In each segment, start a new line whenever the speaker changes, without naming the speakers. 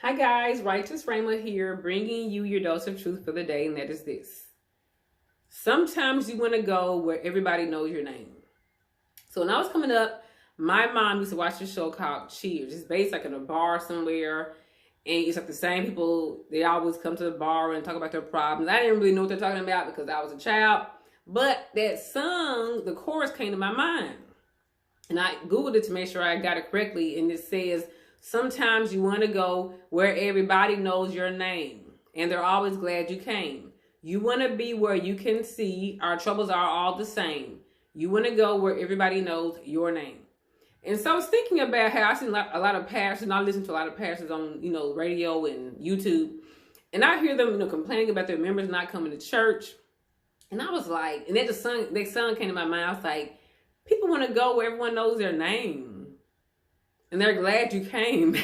Hi guys, Righteous Framer here, bringing you your dose of truth for the day, and that is this. Sometimes you want to go where everybody knows your name. So when I was coming up, my mom used to watch this show called Cheers. It's based like in a bar somewhere, and it's like the same people, they always come to the bar and talk about their problems. I didn't really know what they're talking about because I was a child, but that song, the chorus came to my mind. And I Googled it to make sure I got it correctly, and it says, sometimes you want to go where everybody knows your name, and they're always glad you came. You want to be where you can see our troubles are all the same. You want to go where everybody knows your name. And so I was thinking about how I see a lot of pastors, and I listen to a lot of pastors on, radio and YouTube, and I hear them, complaining about their members not coming to church. And I was like, and that song came to my mind. I was like, people want to go where everyone knows their name. And they're glad you came.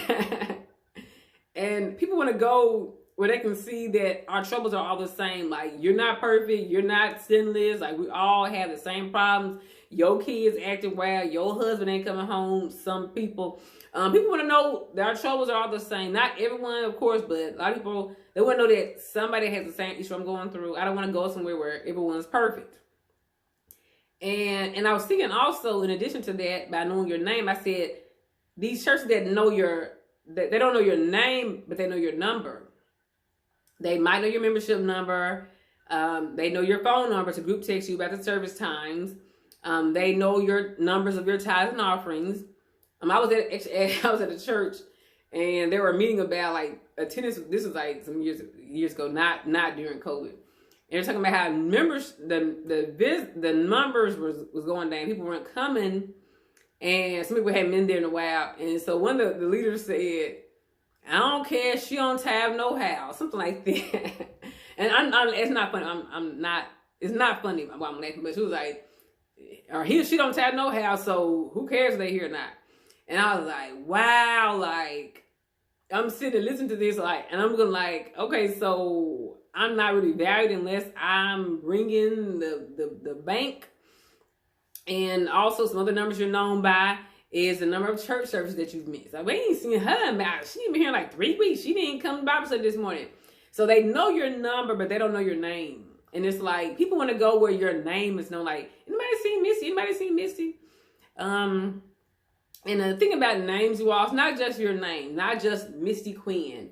And people want to go where they can see that our troubles are all the same. Like, you're not perfect. You're not sinless. Like, we all have the same problems. Your kids acting wild. Your husband ain't coming home. Some people. People want to know that our troubles are all the same. Not everyone, of course, but a lot of people, they want to know that somebody has the same issue I'm going through. I don't want to go somewhere where everyone's perfect. And I was thinking also, in addition to that, by knowing your name, I said, these churches that they don't know your name, but they know your number. They might know your membership number. They know your phone number to group text you about the service times. They know your numbers of your tithes and offerings. I was at a church, and they were meeting about like attendance. This was like some years ago, not during COVID. And they're talking about how members, the numbers was going down. People weren't coming. And some people hadn't been there in a while. And so one of the leaders said, I don't care, she don't have no house. Something like that. And it's not funny. It's not funny while I'm laughing. But she was like, or she don't have no house, so who cares if they here or not? And I was like, wow, like, I'm sitting and listening to this, like, and I'm going like, okay, so I'm not really valued unless I'm bringing the bank. And also some other numbers you're known by is the number of church services that you've missed. Like, we ain't seen her about. She ain't been here in like 3 weeks. She didn't come to Bible study this morning. So they know your number, but they don't know your name. And it's like, people want to go where your name is known. Like, anybody seen Misty? Anybody seen Misty? And the thing about names, you all, it's not just your name, not just Misty Quinn.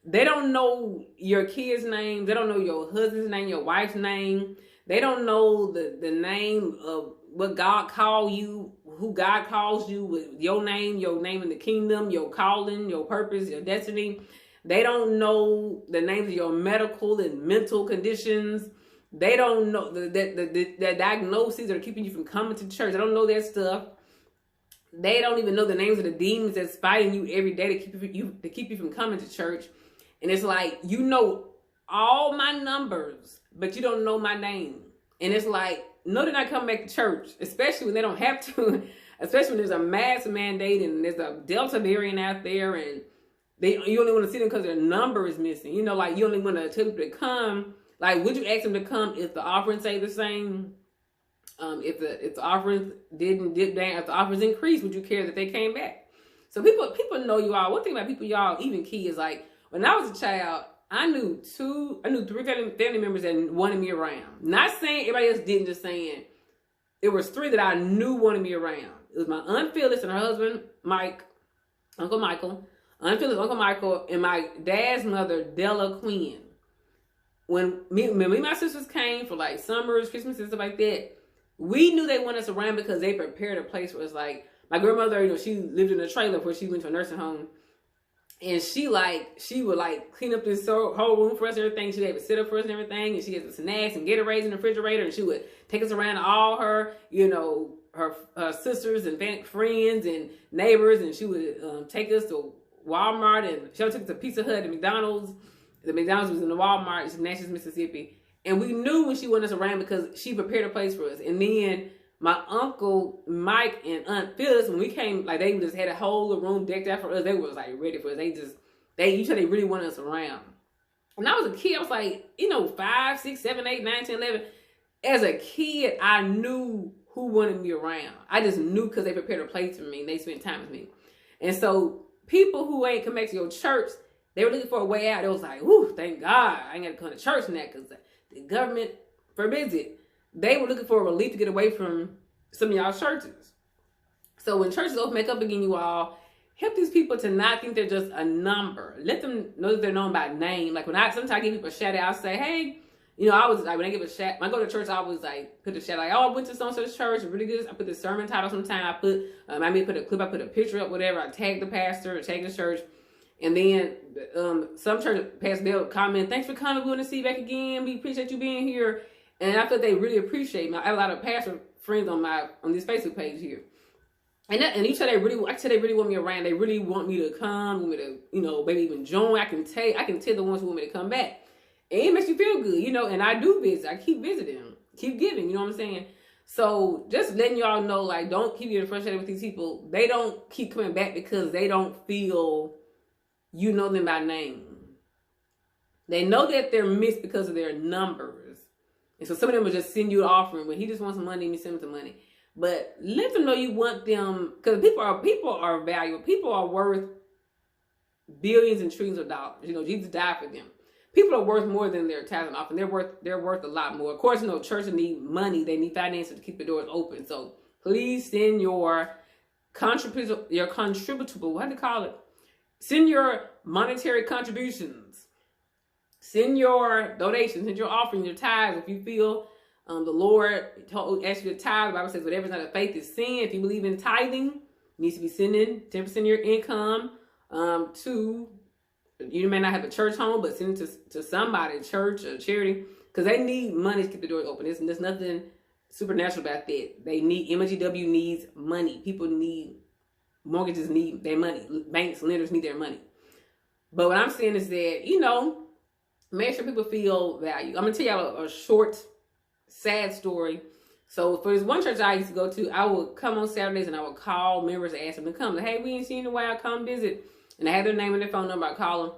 They don't know your kids' names. They don't know your husband's name, your wife's name. They don't know the name of what God called you, who God calls you, with your name in the kingdom, your calling, your purpose, your destiny. They don't know the names of your medical and mental conditions. They don't know the diagnoses that are keeping you from coming to church. They don't know that stuff. They don't even know the names of the demons that's fighting you every day to keep you from coming to church. And it's like, you know all my numbers, but you don't know my name. And it's like, no, they're not coming back to church, especially when they don't have to, especially when there's a mask mandate and there's a Delta variant out there, and you only want to see them because their number is missing. Like, you only want to tell people to come. Like, would you ask them to come if the offering stayed the same? If the offerings didn't dip down, if the offerings increased, would you care that they came back? So people know you all. One thing about people, y'all, even kids, like, when I was a child, I knew 3 family members that wanted me around. Not saying everybody else didn't, just saying it was 3 that I knew wanted me around. It was my Aunt Phyllis and her husband, Uncle Michael, Aunt Phyllis, Uncle Michael, and my dad's mother, Della Quinn. When me and my sisters came for like summers, Christmas, and stuff like that, we knew they wanted us around because they prepared a place for us. Like, my grandmother, she lived in a trailer before she went to a nursing home. And she would clean up this whole room for us and everything. She'd have it set up for us and everything. And she had the snacks and Gatorades in the refrigerator. And she would take us around to all her, her sisters and friends and neighbors. And she would take us to Walmart, and she took us to Pizza Hut and McDonald's. The McDonald's was in the Walmart. It's in Natchez, Mississippi. And we knew when she wanted us around because she prepared a place for us. And then my Uncle Mike and Aunt Phyllis, when we came, like, they just had a whole room decked out for us. They was like ready for us. You said they really wanted us around. When I was a kid, I was like, 5, 6, 7, 8, 9, 10, 11. As a kid, I knew who wanted me around. I just knew because they prepared a place for me and they spent time with me. And so people who ain't come back to your church, They were looking for a way out. It was like, whoo, thank God I ain't got to come to church in that because the government forbids it. They were looking for a relief to get away from some of y'all churches. So when churches open back up again, you all, help these people to not think they're just a number. Let them know that they're known by name. Like sometimes I give people a shout out, I say, hey, you know, I was like, when I give a shout, when I go to church, I always like put the shout like, oh, I went to some church, really good. I put the sermon title sometime. I put, I may put a clip, I put a picture up, whatever. I tag the pastor, tag the church. And then some church pastor, they'll comment, thanks for coming. We want to see you back again. We appreciate you being here. And I feel they really appreciate me. I have a lot of pastor friends on this Facebook page here. And each they really, I tell they really want me around. They really want me to come, want me to, you know, maybe even join. I can tell the ones who want me to come back. And it makes you feel good, you know, and I do visit. I keep visiting, keep giving, you know what I'm saying? So just letting y'all know, like, don't keep getting frustrated with these people. They don't keep coming back because they don't feel you know them by name. They know that they're missed because of their numbers. And so some of them will just send you an offering. When he just wants some money, and you send him some money. But let them know you want them, because people are valuable. People are worth billions and trillions of dollars. You know, Jesus died for them. People are worth more than their tithe and offering. They're worth a lot more. Of course, you know, churches need money. They need finances to keep the doors open. So please send your contributable, what do you call it? Send your monetary contributions. Send your donations, send your offering, your tithes. If you feel the Lord asks you to tithe, the Bible says whatever is not of faith is sin. If you believe in tithing, you need to be sending 10% of your income to, you may not have a church home, but send it to somebody, a church, a charity, because they need money to keep the doors open. There's nothing supernatural about that. They need, MGW needs money. People need, mortgages need their money. Banks, lenders need their money. But what I'm saying is that, you know, make sure people feel value. I'm going to tell y'all a short, sad story. So for this one church I used to go to, I would come on Saturdays and I would call members and ask them to come. Like, hey, we ain't seen you in a while, come visit. And I had their name and their phone number. I call them.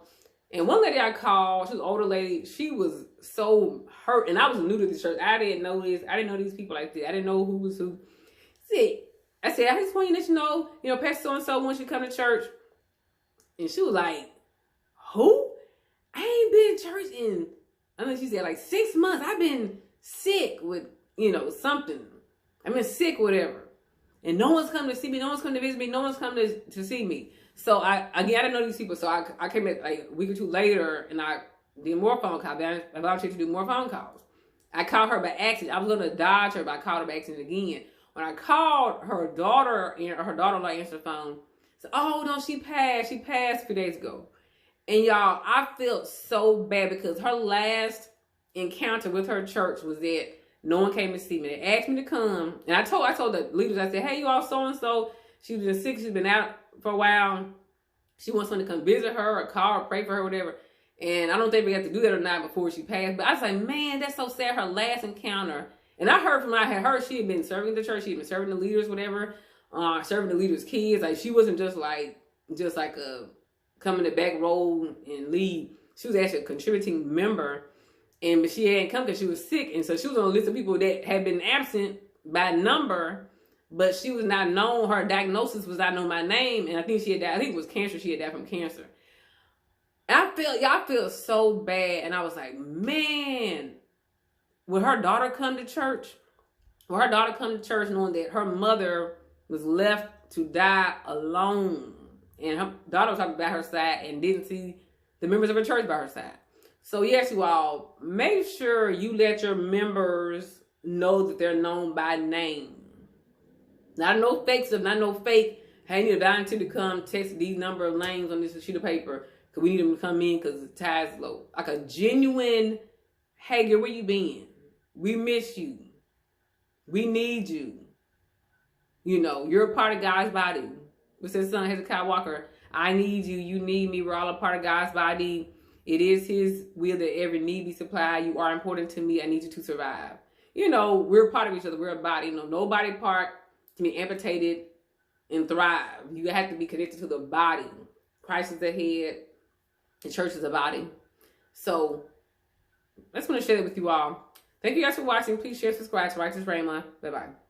And one lady I called, she was an older lady. She was so hurt. And I was new to this church. I didn't know this. I didn't know these people like that. I didn't know who was who. I said, I just want you to let you know, Pastor so-and-so wants you to come to church. And she was like, who? I ain't been to church in, I mean, she said like 6 months. I've been sick with, you know, something. I've been sick, whatever. And no one's come to see me. No one's come to visit me. No one's come to see me. So I didn't know these people. So I came back like a week or two later and I did more phone calls. I volunteered to do more phone calls. I called her by accident. I was going to dodge her, but I called her by accident again. When I called her daughter-in-law answered the phone. Said, oh, no, she passed. She passed a few days ago. And y'all, I felt so bad because her last encounter with her church was that no one came to see me. They asked me to come. And I told the leaders, I said, hey, you all so-and-so. She's been sick. She's been out for a while. She wants someone to come visit her or call or pray for her, whatever. And I don't think we got to do that or not before she passed. But I was like, man, that's so sad. Her last encounter. And I heard from her, I had heard she had been serving the church. She had been serving the leaders, whatever. Serving the leaders' kids. Like, she wasn't just like a come in the back row and lead. She was actually a contributing member. But she hadn't come because she was sick. And so she was on a list of people that had been absent by number. But she was not known. Her diagnosis was not known by name. And I think she had died. I think it was cancer. She had died from cancer. And I felt so bad. And I was like, man, would her daughter come to church? Would her daughter come to church knowing that her mother was left to die alone? And her daughter was by her side and didn't see the members of her church by her side. So yes, you all, make sure you let your members know that they're known by name. Not no fake stuff, not no fake, hey, I need a volunteer to come text these number of names on this sheet of paper because we need them to come in because the tide's low. Like a genuine, hey, girl, where you been? We miss you. We need you. You know, you're a part of God's body. What's his son, Hezekiah Walker? I need you. You need me. We're all a part of God's body. It is his will that every need be supplied. You are important to me. I need you to survive. You know, we're a part of each other. We're a body. You know, no body part can be amputated and thrive. You have to be connected to the body. Christ is the head. The church is a body. So, I just want to share that with you all. Thank you guys for watching. Please share, subscribe to Righteous Rhema. Bye-bye.